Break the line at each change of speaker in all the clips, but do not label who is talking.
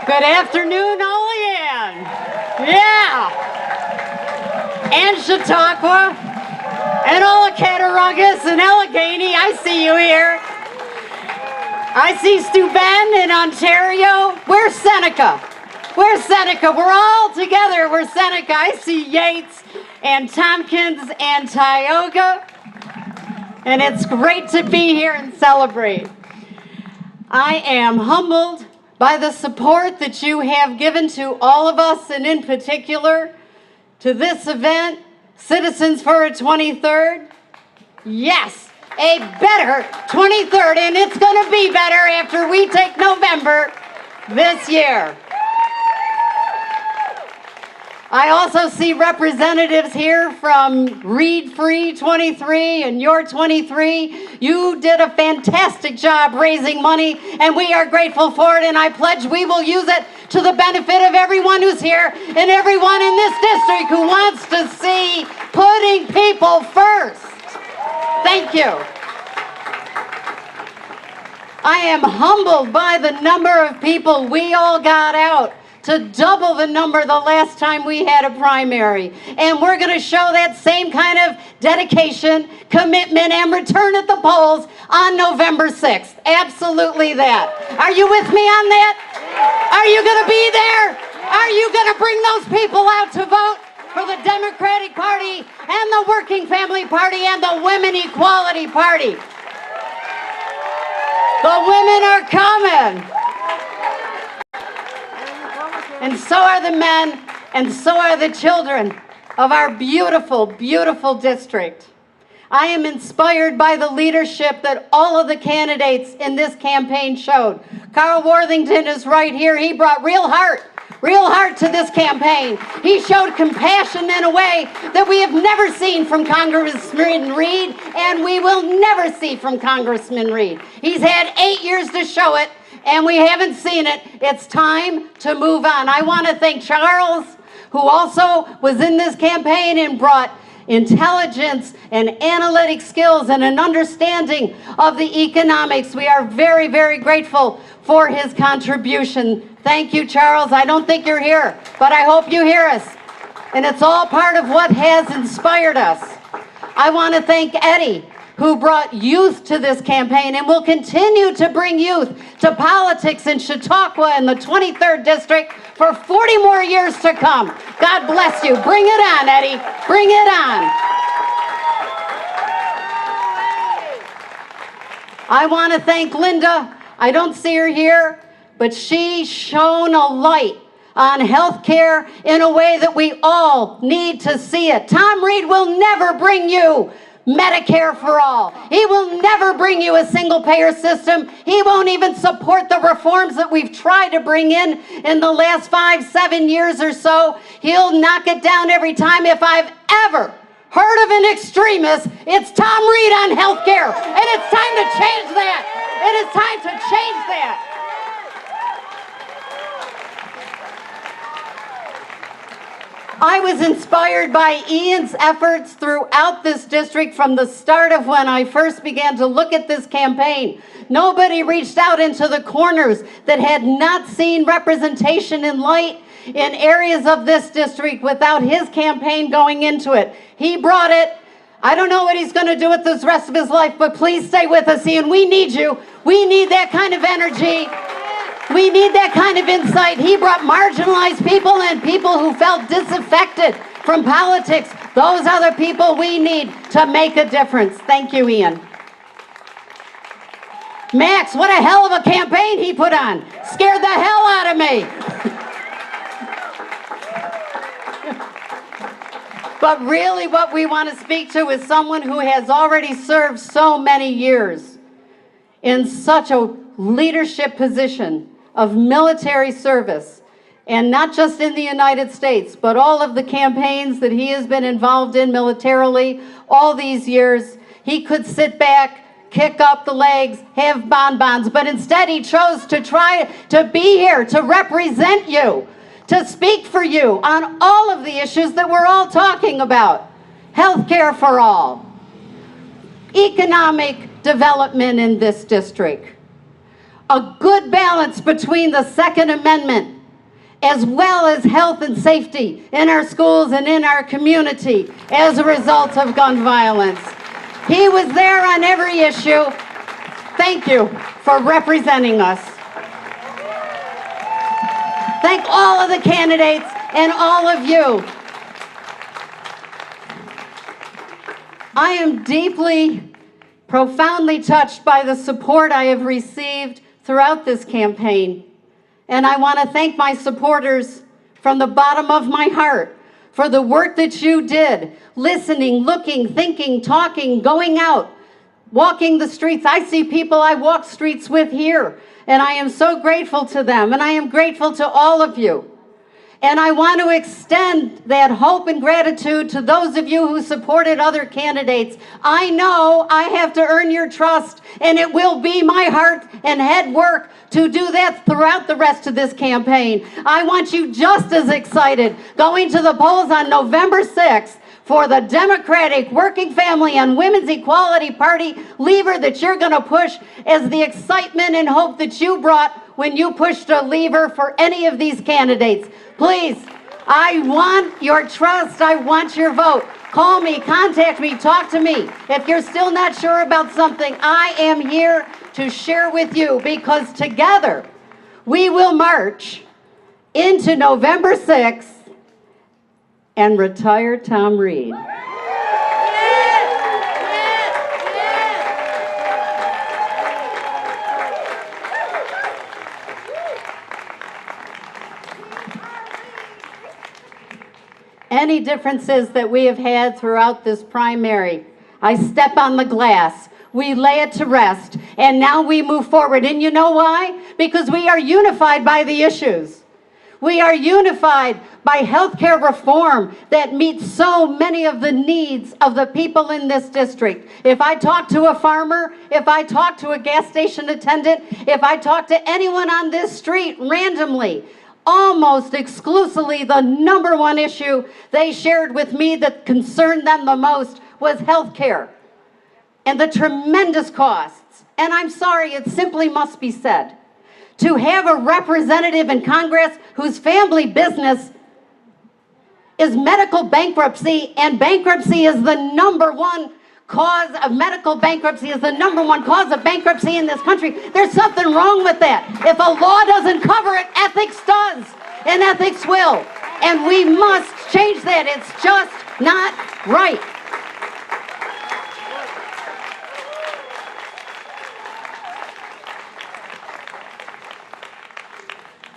Good afternoon, Olean. Yeah. And Chautauqua. And all of Cattaraugus and Allegheny. I see you here. I see Steuben in Ontario. Where's Seneca? Where's Seneca? We're all together. We're Seneca. I see Yates and Tompkins and Tioga. And it's great to be here and celebrate. I am humbled by the support that you have given to all of us, and in particular to this event, Citizens for a 23rd. Yes, a better 23rd, and it's going to be better after we take November this year. I also see representatives here from Reed Free 23 and Your 23. You did a fantastic job raising money, and we are grateful for it, and I pledge we will use it to the benefit of everyone who's here and everyone in this district who wants to see putting people first. Thank you. I am humbled by the number of people we all got out, to double the number the last time we had a primary. And we're going to show that same kind of dedication, commitment, and return at the polls on November 6th. Absolutely that. Are you with me on that? Are you going to be there? Are you going to bring those people out to vote for the Democratic Party and the Working Family Party and the Women Equality Party? The women are coming. And so are the men, and so are the children of our beautiful, beautiful district. I am inspired by the leadership that all of the candidates in this campaign showed. Carl Worthington is right here. He brought real heart to this campaign. He showed compassion in a way that we have never seen from Congressman Reed, and we will never see from Congressman Reed. He's had 8 years to show it, and we haven't seen it. It's time to move on. I want to thank Charles, who also was in this campaign and brought intelligence and analytic skills and an understanding of the economics. We are very, very grateful for his contribution. Thank you, Charles. I don't think you're here, but I hope you hear us. And it's all part of what has inspired us. I want to thank Eddie, who brought youth to this campaign and will continue to bring youth to politics in Chautauqua and the 23rd District for 40 more years to come. God bless you. Bring it on, Eddie. Bring it on. I want to thank Linda. I don't see her here, but she shone a light on health care in a way that we all need to see it. Tom Reed will never bring you Medicare for all. He will never bring you a single-payer system. He won't even support the reforms that we've tried to bring in the last 5-7 years or so. He'll knock it down every time. If I've ever heard of an extremist, it's Tom Reed on health care. And it's time to change that. It is time to change that. I was inspired by Ian's efforts throughout this district from the start of when I first began to look at this campaign. Nobody reached out into the corners that had not seen representation in light in areas of this district without his campaign going into it. He brought it. I don't know what he's going to do with this rest of his life, but please stay with us, Ian. We need you. We need that kind of energy. We need that kind of insight. He brought marginalized people and people who felt disaffected from politics. Those are the people we need to make a difference. Thank you, Ian. Max, what a hell of a campaign he put on. Scared the hell out of me. But really what we want to speak to is someone who has already served so many years in such a leadership position of military service, and not just in the United States, but all of the campaigns that he has been involved in militarily all these years. He could sit back, kick up the legs, have bonbons, but instead he chose to try to be here to represent you, to speak for you on all of the issues that we're all talking about. Health care for all, economic development in this district, a good balance between the Second Amendment as well as health and safety in our schools and in our community as a result of gun violence. He was there on every issue. Thank you for representing us. Thank all of the candidates and all of you. I am deeply, profoundly touched by the support I have received throughout this campaign. And I want to thank my supporters from the bottom of my heart for the work that you did, listening, looking, thinking, talking, going out, walking the streets. I see people I walk streets with here, and I am so grateful to them, and I am grateful to all of you. And I want to extend that hope and gratitude to those of you who supported other candidates. I know I have to earn your trust, and it will be my heart and head work to do that throughout the rest of this campaign. I want you just as excited going to the polls on November 6th for the Democratic Working Family and Women's Equality Party lever that you're going to push as the excitement and hope that you brought when you pushed a lever for any of these candidates. Please, I want your trust. I want your vote. Call me, contact me, talk to me. If you're still not sure about something, I am here to share with you, because together we will march into November 6th and retire Tom Reed. Any differences that we have had throughout this primary, I step on the glass, we lay it to rest, and now we move forward. And you know why? Because we are unified by the issues. We are unified by healthcare reform that meets so many of the needs of the people in this district. If I talk to a farmer, if I talk to a gas station attendant, if I talk to anyone on this street randomly, almost exclusively the number one issue they shared with me that concerned them the most was health care and the tremendous costs. And I'm sorry, it simply must be said. To have a representative in Congress whose family business is medical bankruptcy, and bankruptcy is the number one cause of medical bankruptcy, is the number one cause of bankruptcy in this country. There's something wrong with that. If a law doesn't cover it, ethics does, and ethics will. And we must change that. It's just not right.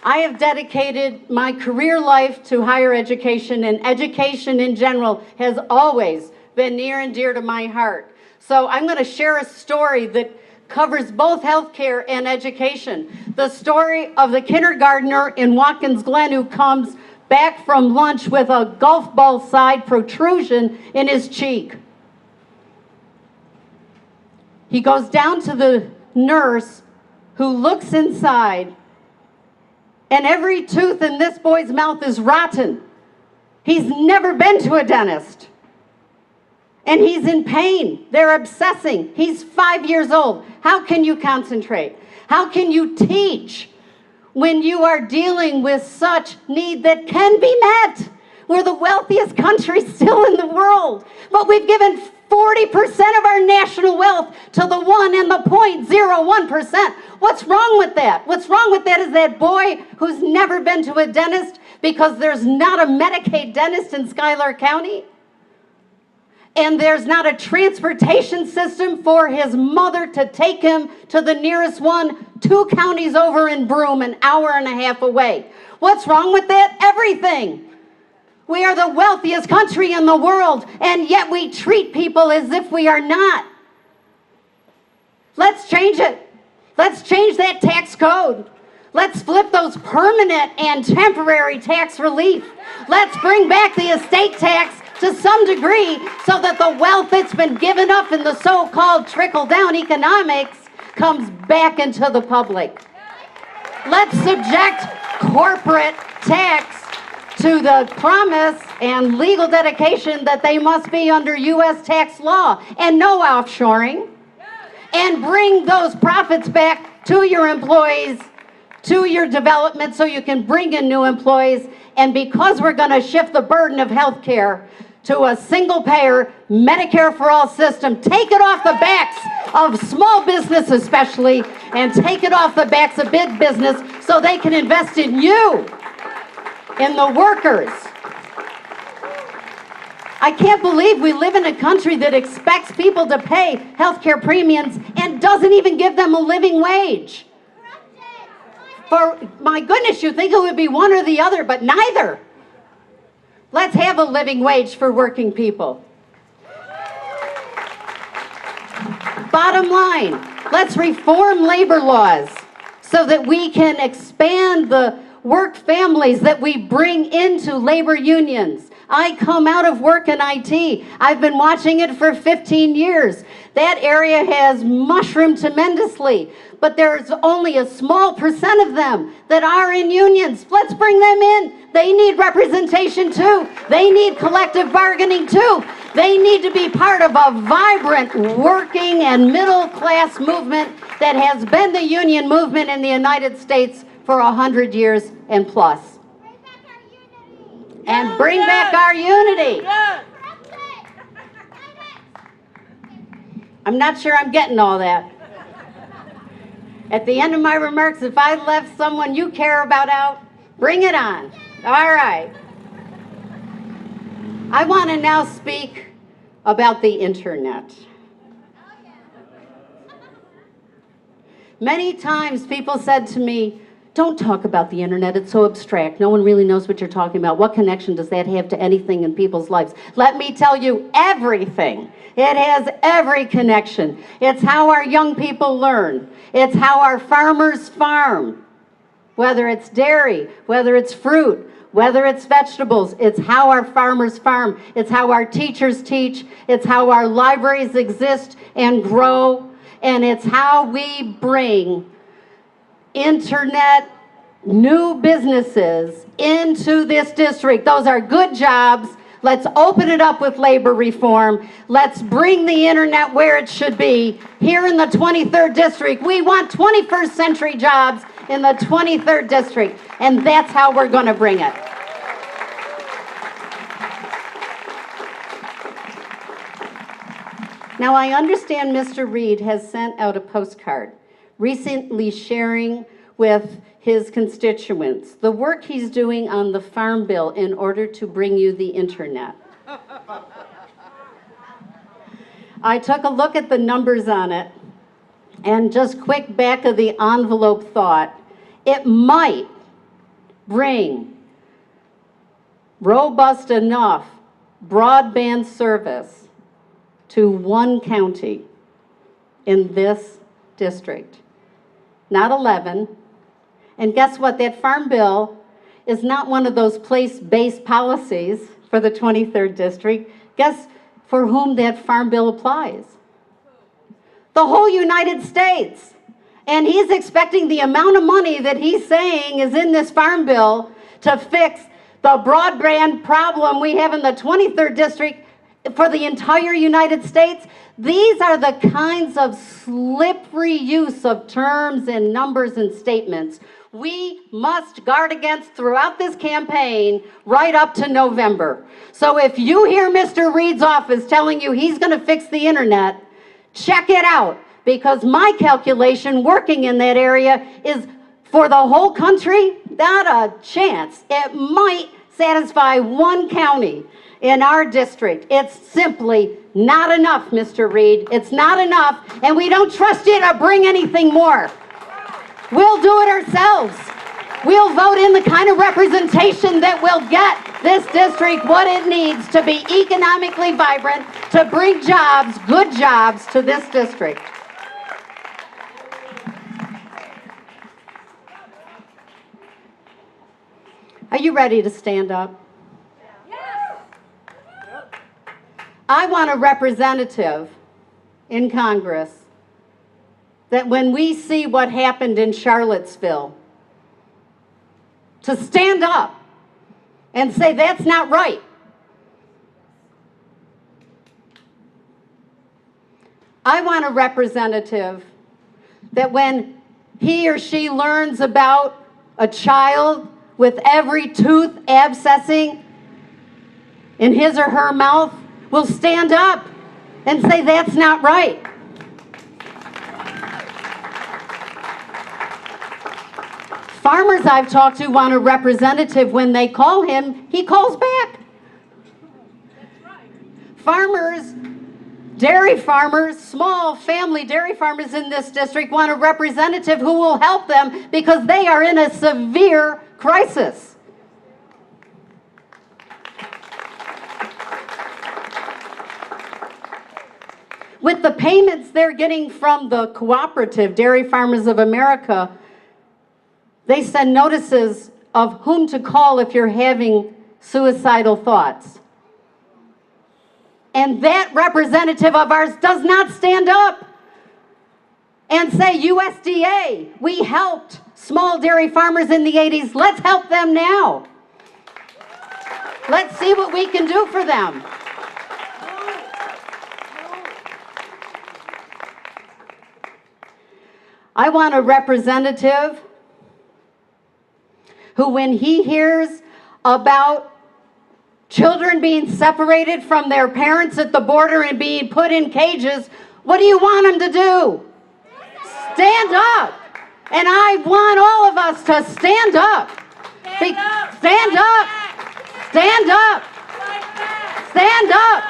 I have dedicated my career life to higher education, and education in general has always been near and dear to my heart. So I'm going to share a story that covers both healthcare and education. The story of the kindergartner in Watkins Glen who comes back from lunch with a golf ball side protrusion in his cheek. He goes down to the nurse who looks inside, and every tooth in this boy's mouth is rotten. He's never been to a dentist. And he's in pain. They're obsessing. He's 5 years old. How can you concentrate? How can you teach when you are dealing with such need that can be met? We're the wealthiest country still in the world, but we've given 40% of our national wealth to the 1 and the 0.01%. What's wrong with that? What's wrong with that is that boy who's never been to a dentist because there's not a Medicaid dentist in Schuyler County, and there's not a transportation system for his mother to take him to the nearest one 2 counties over in Broome, an hour and a half away. What's wrong with that? Everything. We are the wealthiest country in the world, and yet we treat people as if we are not. Let's change it. Let's change that tax code. Let's flip those permanent and temporary tax relief. Let's bring back the estate tax to some degree so that the wealth that's been given up in the so-called trickle-down economics comes back into the public. Let's subject corporate tax to the promise and legal dedication that they must be under U.S. tax law and no offshoring, and bring those profits back to your employees 2-year development so you can bring in new employees. And because we're going to shift the burden of health care to a single-payer Medicare for all system, take it off the backs of small business especially, and take it off the backs of big business so they can invest in you, in the workers. I can't believe we live in a country that expects people to pay health care premiums and doesn't even give them a living wage. For my goodness, you think it would be one or the other, but neither. Let's have a living wage for working people. Bottom line, let's reform labor laws so that we can expand the work families that we bring into labor unions. I come out of work in IT. I've been watching it for 15 years. That area has mushroomed tremendously, but there's only a small percent of them that are in unions. Let's bring them in. They need representation too. They need collective bargaining too. They need to be part of a vibrant working and middle class movement that has been the union movement in the United States for 100 years and plus. And bring back our unity. I'm not sure I'm getting all that. At the end of my remarks, if I left someone you care about out, bring it on. All right. I want to now speak about the internet. Many times people said to me, don't talk about the internet, it's so abstract. No one really knows what you're talking about. What connection does that have to anything in people's lives? Let me tell you, everything. It has every connection. It's how our young people learn. It's how our farmers farm. Whether it's dairy, whether it's fruit, whether it's vegetables, it's how our farmers farm. It's how our teachers teach. It's how our libraries exist and grow. And it's how we bring internet, new businesses into this district. Those are good jobs. Let's open it up with labor reform. Let's bring the internet where it should be. Here in the 23rd district, we want 21st century jobs in the 23rd district, and that's how we're going to bring it. Now, I understand Mr. Reed has sent out a postcard recently sharing with his constituents the work he's doing on the Farm Bill in order to bring you the internet. I took a look at the numbers on it, and just quick back of the envelope thought, it might bring robust enough broadband service to one county in this district, not 11. And guess what? That Farm Bill is not one of those place-based policies for the 23rd district. Guess for whom that Farm Bill applies? The whole United States. And he's expecting the amount of money that he's saying is in this Farm Bill to fix the broadband problem we have in the 23rd district for the entire United States. These are the kinds of slippery use of terms and numbers and statements we must guard against throughout this campaign right up to November. So if you hear Mr. Reed's office telling you he's going to fix the internet, check it out, because my calculation working in that area is for the whole country, not a chance. It might satisfy one county in our district. It's simply not enough, Mr. Reed. It's not enough, and we don't trust you to bring anything more. We'll do it ourselves. We'll vote in the kind of representation that will get this district what it needs to be economically vibrant, to bring jobs, good jobs, to this district. Are you ready to stand up? I want a representative in Congress that when we see what happened in Charlottesville, to stand up and say that's not right. I want a representative that when he or she learns about a child with every tooth abscessing in his or her mouth, will stand up and say, that's not right. Farmers I've talked to want a representative. When they call him, he calls back. Farmers, dairy farmers, small family dairy farmers in this district want a representative who will help them because they are in a severe crisis. With the payments they're getting from the cooperative, Dairy Farmers of America, they send notices of whom to call if you're having suicidal thoughts. And that representative of ours does not stand up and say, USDA, we helped small dairy farmers in the 80s. Let's help them now. Let's see what we can do for them. I want a representative who, when he hears about children being separated from their parents at the border and being put in cages, what do you want him to do? Stand up. And I want all of us to stand up. Stand up. Stand up. Stand up. Stand up.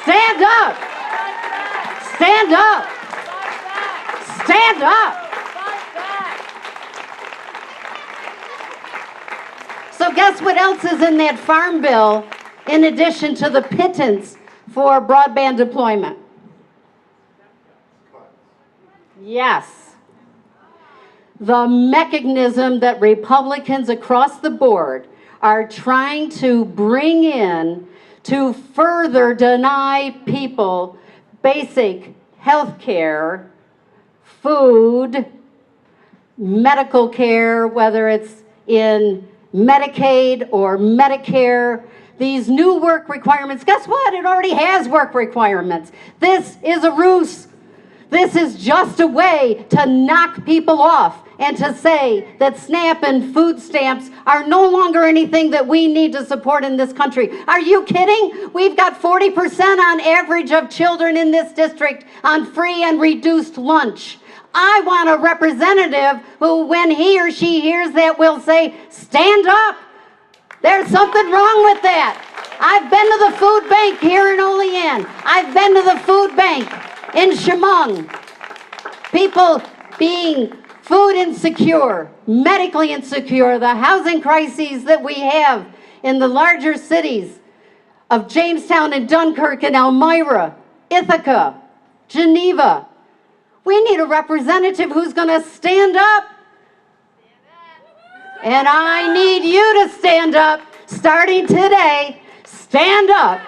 Stand up. Stand up. Stand up. So guess what else is in that farm bill in addition to the pittance for broadband deployment? Yes. The mechanism that Republicans across the board are trying to bring in to further deny people basic health care, food, medical care, whether it's in Medicaid or Medicare, these new work requirements. Guess what? It already has work requirements. This is a ruse. This is just a way to knock people off and to say that SNAP and food stamps are no longer anything that we need to support in this country. Are you kidding? We've got 40% on average of children in this district on free and reduced lunch. I want a representative who, when he or she hears that, will say, stand up. There's something wrong with that. I've been to the food bank here in Olean. I've been to the food bank in Chemung. People being food insecure, medically insecure, the housing crises that we have in the larger cities of Jamestown and Dunkirk and Elmira, Ithaca, Geneva. We need a representative who's going to stand up. And I need you to stand up starting today. Stand up.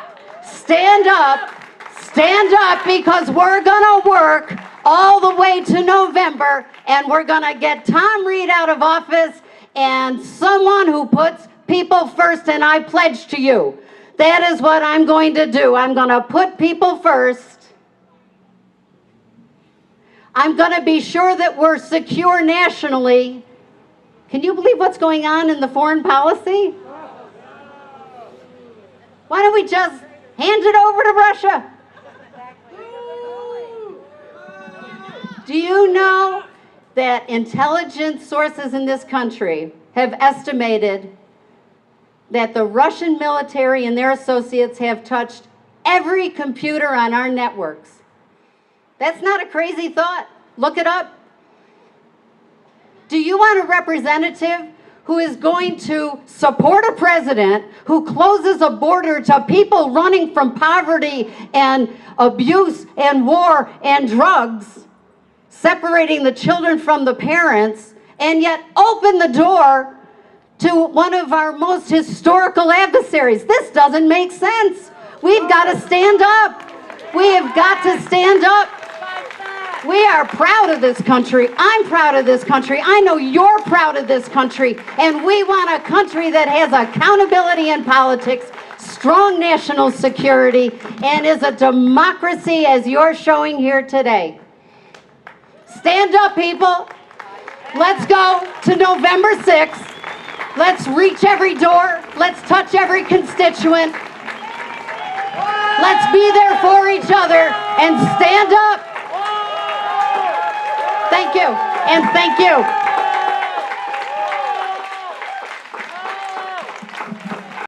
Stand up. Stand up, because we're going to work all the way to November, and we're going to get Tom Reed out of office and someone who puts people first, and I pledge to you, that is what I'm going to do. I'm going to put people first. I'm going to be sure that we're secure nationally. Can you believe what's going on in the foreign policy? Why don't we just hand it over to Russia? Do you know that intelligence sources in this country have estimated that the Russian military and their associates have touched every computer on our networks? That's not a crazy thought. Look it up. Do you want a representative who is going to support a president who closes a border to people running from poverty and abuse and war and drugs, separating the children from the parents, and yet open the door to one of our most historical adversaries? This doesn't make sense. We've got to stand up. We have got to stand up. We are proud of this country. I'm proud of this country. I know you're proud of this country. And we want a country that has accountability in politics, strong national security, and is a democracy as you're showing here today. Stand up, people. Let's go to November 6th. Let's reach every door. Let's touch every constituent. Let's be there for each other and stand up. Thank you, and thank you.